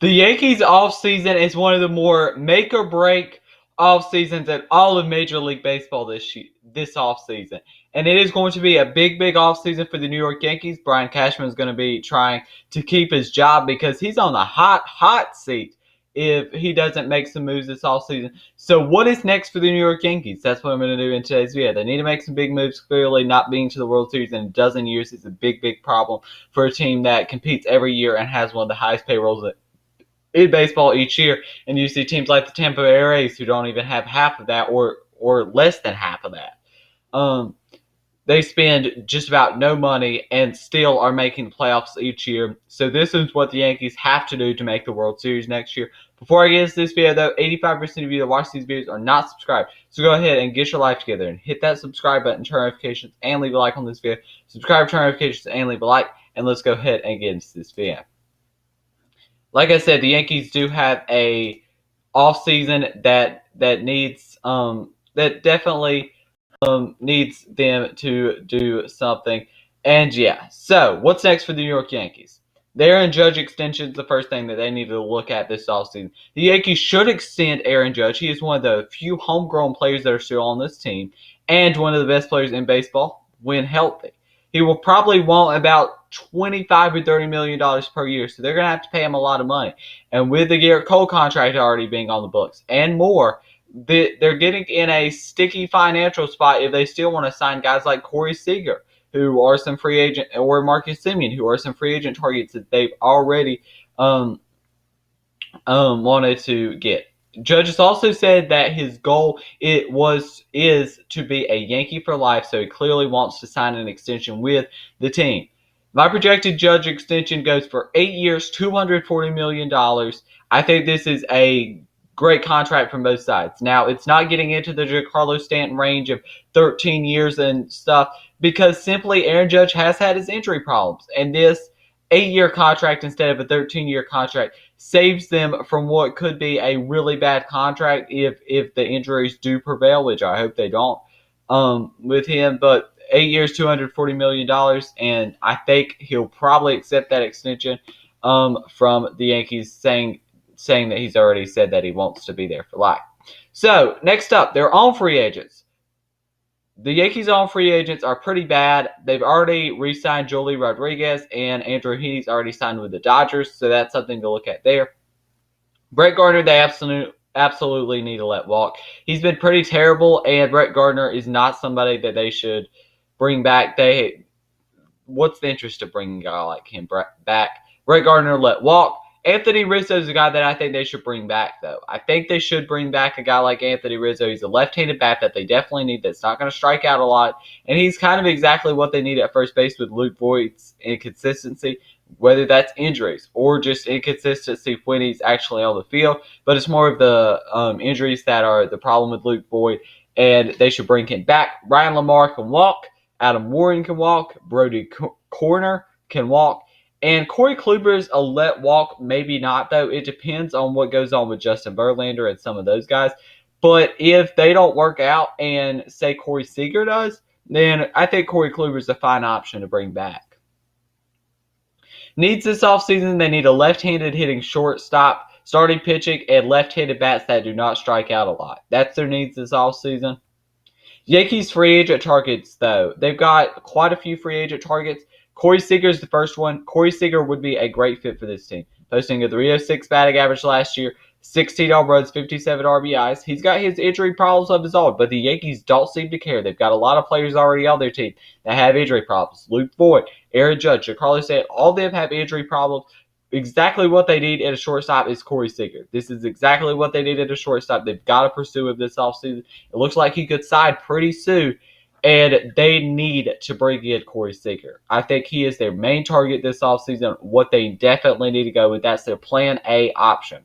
The Yankees offseason is one of the more make or break off seasons in all of Major League Baseball this offseason. And it is going to be a big offseason for the New York Yankees. Brian Cashman is going to be trying to keep his job because he's on the hot seat if he doesn't make some moves this offseason. So what is next for the New York Yankees? That's what I'm going to do in today's video. They need to make some big moves. Clearly, not being to the World Series in a dozen years is a big problem for a team that competes every year and has one of the highest payrolls in baseball each year, and you see teams like the Tampa Bay Rays who don't even have half of that, or less than half of that. Um, they spend just about no money and still are making the playoffs each year. So this is what the Yankees have to do to make the World Series next year. Before I get into this video, though, 85% of you that watch these videos are not subscribed. So go ahead and get your life together and hit that subscribe button, turn notifications, and leave a like on this video. Subscribe, turn notifications, and leave a like. And let's go ahead and get into this video. Like I said, the Yankees do have a off season that needs that definitely needs them to do something. And yeah, so what's next for the New York Yankees? The Aaron Judge extension is the first thing that they need to look at this offseason. The Yankees should extend Aaron Judge. He is one of the few homegrown players that are still on this team and one of the best players in baseball when healthy. He will probably want about $25 or $30 million per year, so they're going to have to pay him a lot of money. And with the Garrett Cole contract already being on the books and more, they're getting in a sticky financial spot if they still want to sign guys like Corey Seager, who are some free agent, or Marcus Semien, who are some free agent targets that they've already wanted to get. Judge has also said that his goal is to be a Yankee for life, so he clearly wants to sign an extension with the team. My projected Judge extension goes for 8 years, $240 million. I think this is a great contract from both sides. Now, it's not getting into the Giancarlo Stanton range of 13 years and stuff because simply Aaron Judge has had his injury problems, and this 8-year contract instead of a 13-year contract saves them from what could be a really bad contract if the injuries do prevail, which I hope they don't with him. But 8 years, $240 million, and I think he'll probably accept that extension from the Yankees, saying that he's already said that he wants to be there for life. So next up, their own free agents. The Yankees' own free agents are pretty bad. They've already re-signed Joely Rodriguez, and Andrew Heaney's already signed with the Dodgers, so that's something to look at there. Brett Gardner, they absolutely need to let walk. He's been pretty terrible, and Brett Gardner is not somebody that they should bring back. What's the interest of bringing a guy like him back? Brett Gardner let walk. Anthony Rizzo is a guy that I think they should bring back, though. I think they should bring back a guy like Anthony Rizzo. He's a left-handed bat that they definitely need that's not going to strike out a lot, and he's kind of exactly what they need at first base with Luke Voigt's inconsistency, whether that's injuries or just inconsistency when he's actually on the field. But it's more of the injuries that are the problem with Luke Voigt, and they should bring him back. Ryan Lamar can walk. Adam Warren can walk. Brody Corner can walk. And Corey Kluber's a let walk, maybe not, though. It depends on what goes on with Justin Verlander and some of those guys. But if they don't work out and, say, Corey Seager does, then I think Corey Kluber's a fine option to bring back. Needs this offseason, they need a left-handed hitting shortstop, starting pitching, and left-handed bats that do not strike out a lot. That's their needs this offseason. Yankees free agent targets, though. They've got quite a few free agent targets. Corey Seager is the first one. Corey Seager would be a great fit for this team, posting a 306 batting average last year, 16 home runs, 57 RBIs. He's got his injury problems of his own, but the Yankees don't seem to care. They've got a lot of players already on their team that have injury problems. Luke Voigt, Aaron Judge, Giancarlo Stanton, all of them have injury problems. Exactly what they need at a shortstop is Corey Seager. This is exactly what they need at a shortstop. They've got to pursue him this offseason. It looks like he could sign pretty soon, and they need to bring in Corey Seager. I think he is their main target this offseason. What they definitely need to go with, that's their plan A option.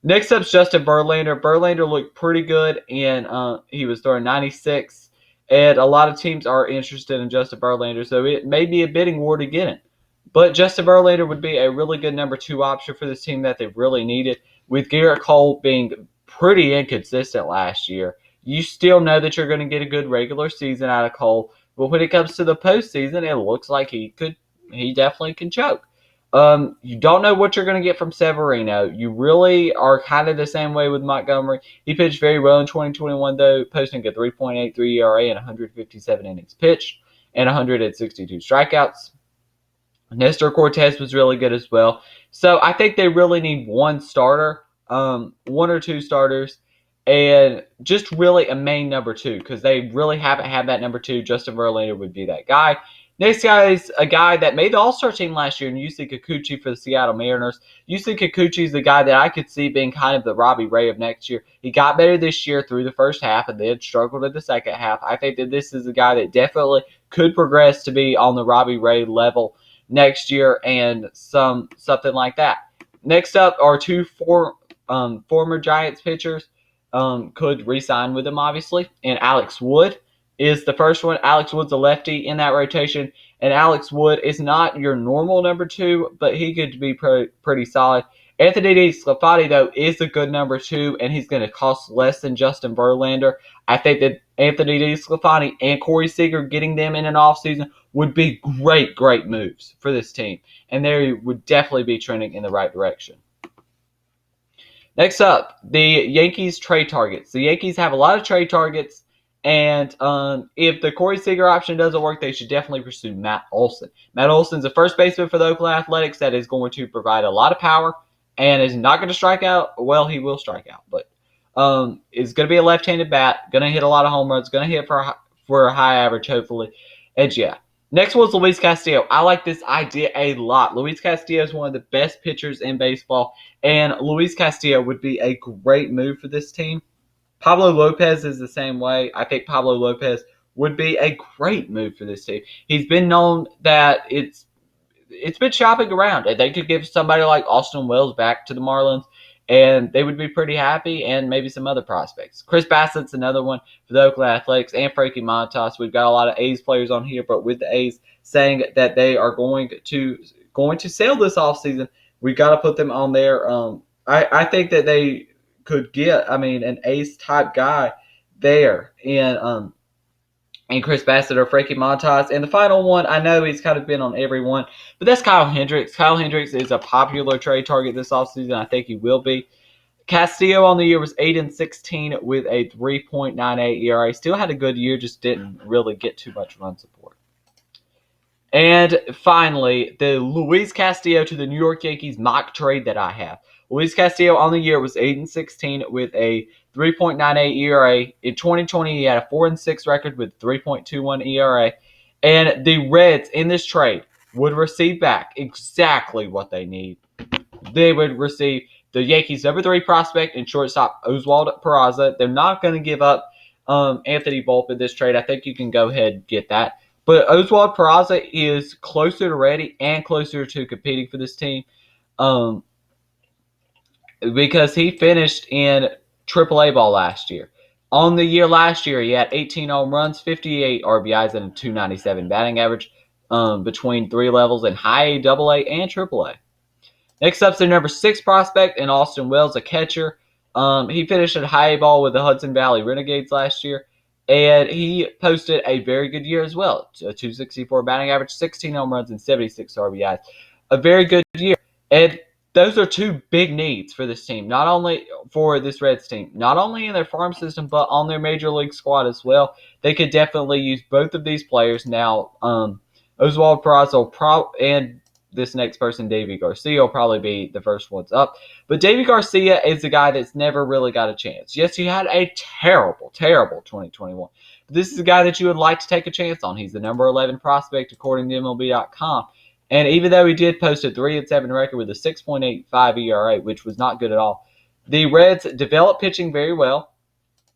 Next up is Justin Verlander. Verlander looked pretty good, and he was throwing 96, and a lot of teams are interested in Justin Verlander, so it may be a bidding war to get him. But Justin Verlander would be a really good number 2 option for this team that they've really needed. With Garrett Cole being pretty inconsistent last year, you still know that you're going to get a good regular season out of Cole. But when it comes to the postseason, it looks like he definitely can choke. You don't know what you're going to get from Severino. You really are kind of the same way with Montgomery. He pitched very well in 2021, though, posting a 3.83 ERA and 157 innings pitched and 162 strikeouts. Nestor Cortez was really good as well. So I think they really need one starter, one or two starters, and just really a main number two because they really haven't had that number two. Justin Verlander would be that guy. Next guy is a guy that made the All-Star team last year, and Yusei Kikuchi for the Seattle Mariners. Yusei Kikuchi is the guy that I could see being kind of the Robbie Ray of next year. He got better this year through the first half and then struggled in the second half. I think that this is a guy that definitely could progress to be on the Robbie Ray level next year and something like that. Next up are two former Giants pitchers could re-sign with him, obviously, and Alex Wood is the first one. Alex Wood's a lefty in that rotation, and Alex Wood is not your normal number two, but he could be pretty solid. Anthony DeSclafani, though, is a good number two, and he's going to cost less than Justin Verlander. I think that Anthony DeSclafani and Corey Seager getting them in an offseason would be great moves for this team, and they would definitely be trending in the right direction. Next up, the Yankees trade targets. The Yankees have a lot of trade targets, and if the Corey Seager option doesn't work, they should definitely pursue Matt Olson. Matt Olson's a first baseman for the Oakland Athletics that is going to provide a lot of power and is not going to strike out. Well, he will strike out, but is going to be a left-handed bat, going to hit a lot of home runs, going to hit for a high average, hopefully. And yeah. Next was Luis Castillo. I like this idea a lot. Luis Castillo is one of the best pitchers in baseball, and Luis Castillo would be a great move for this team. Pablo Lopez is the same way. I think Pablo Lopez would be a great move for this team. He's been known that it's been shopping around, and they could give somebody like Austin Wells back to the Marlins, and they would be pretty happy, and maybe some other prospects. Chris Bassett's another one for the Oakland Athletics, and Frankie Montas. We've got a lot of A's players on here, but with the A's saying that they are going to sell this offseason, we've got to put them on there. I think that they could get, an A's type guy there and Chris Bassett or Frankie Montas. And the final one, I know he's kind of been on every one, but that's Kyle Hendricks. Kyle Hendricks is a popular trade target this offseason. I think he will be. Castillo on the year was 8-16 with a 3.98 ERA. Still had a good year, just didn't really get too much run support. And finally, the Luis Castillo to the New York Yankees mock trade that I have. Luis Castillo on the year was 8-16 with a 3.98 ERA. In 2020, he had a 4-6 record with 3.21 ERA. And the Reds in this trade would receive back exactly what they need. They would receive the Yankees' number 3 prospect and shortstop Oswald Peraza. They're not going to give up Anthony Volpe in this trade. I think you can go ahead and get that. But Oswald Peraza is closer to ready and closer to competing for this team. Because he finished in AAA ball last year. On the year last year, he had 18 home runs, 58 RBIs, and a 297 batting average between 3 levels in high A, AA, and AAA. Next up is their number 6 prospect in Austin Wells, a catcher. He finished at high A ball with the Hudson Valley Renegades last year, and he posted a very good year as well. A 264 batting average, 16 home runs, and 76 RBIs. A very good year. And those are 2 big needs for this team, not only for this Reds team, not only in their farm system, but on their major league squad as well. They could definitely use both of these players now. Oswald Peraza and this next person, Davy Garcia, will probably be the first ones up. But Davy Garcia is a guy that's never really got a chance. Yes, he had a terrible 2021. But this is a guy that you would like to take a chance on. He's the number 11 prospect according to MLB.com. And even though he did post a 3-7 record with a 6.85 ERA, which was not good at all, the Reds developed pitching very well,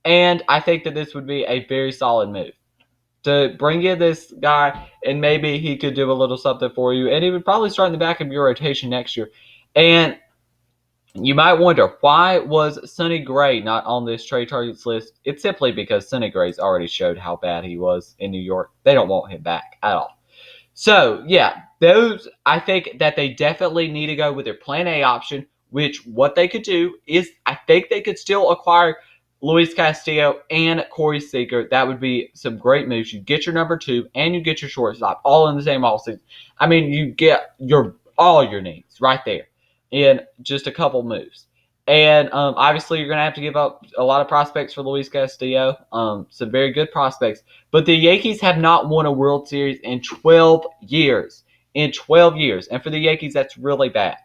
and I think that this would be a very solid move. To bring in this guy, and maybe he could do a little something for you, and he would probably start in the back of your rotation next year. And you might wonder, why was Sonny Gray not on this trade targets list? It's simply because Sonny Gray's already showed how bad he was in New York. They don't want him back at all. So, yeah, those, I think that they definitely need to go with their plan A option, which what they could do is I think they could still acquire Luis Castillo and Corey Seager. That would be some great moves. You get your number 2 and you get your shortstop all in the same offseason. You get your all your needs right there in just a couple moves. And obviously, you're going to have to give up a lot of prospects for Luis Castillo, some very good prospects. But the Yankees have not won a World Series in 12 years. In 12 years. And for the Yankees, that's really bad.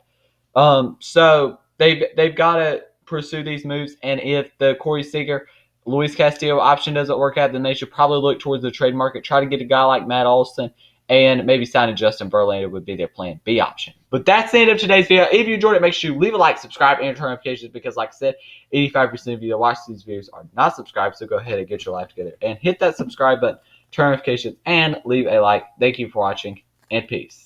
So they've got to pursue these moves, and if the Corey Seager, Luis Castillo option doesn't work out, then they should probably look towards the trade market, try to get a guy like Matt Olson, and maybe signing Justin Verlander would be their plan B option. But that's the end of today's video. If you enjoyed it, make sure you leave a like, subscribe, and turn notifications because, like I said, 85% of you that watch these videos are not subscribed. So go ahead and get your life together and hit that subscribe button, turn notifications, and leave a like. Thank you for watching, and peace.